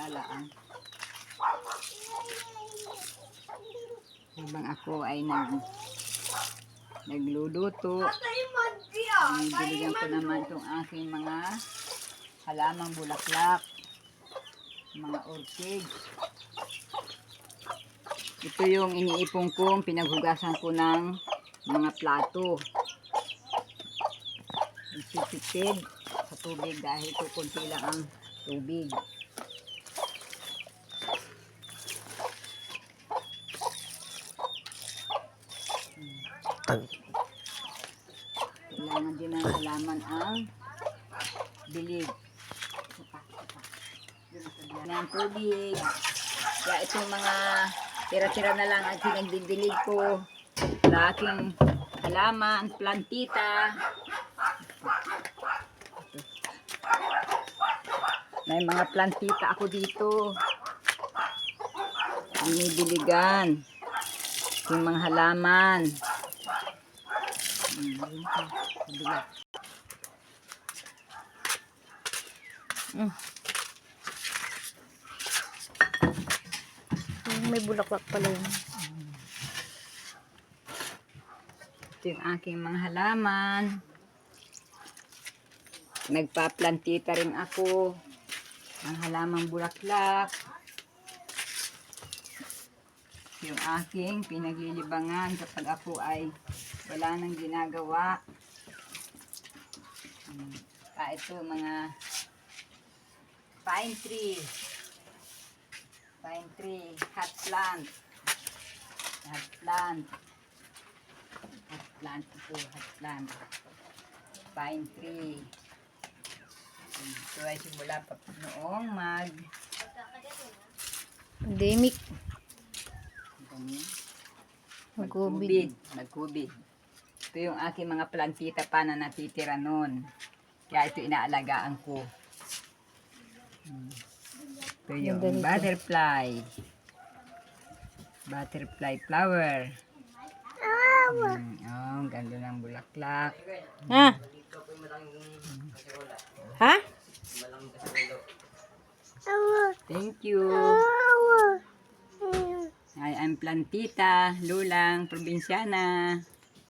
Talaan. Habang ako ay nagluluto, binibiligan ko naman itong aking mga halamang bulaklak, mga orchid. Ito yung iniipon ko, pinaghugasan ko ng mga plato. Isipipid sa tubig dahil ito kunti lang ang tubig. Kailangan din ng halaman ang dilig. Ng tubig. Kaya itong mga tira-tira na lang ang pinagdidilig ko sa aking halaman, plantita. May mga plantita ako dito. Dinidiligan. Yung mga halaman. May bulaklak pala yun. Ito yung aking mga halaman. Nagpa-plantita rin ako ng halamang bulaklak. Yung aking pinaglilibangan kapag ako ay wala nang ginagawa. Ito mga pine tree. Pine tree, hot plant. Hot plant. Hot plant ito, hot plant. Pine tree. Ito ay simula pa noong pandemic. Nag-COVID. Ito yung aking mga plantita pa na natitira noon. Kaya ito inaalagaan ko. Ito yung butterfly. Butterfly flower. Ang ganda ng bulaklak. Ha? Ha? Thank you. I am Plantita, Lulang, Probinsyana.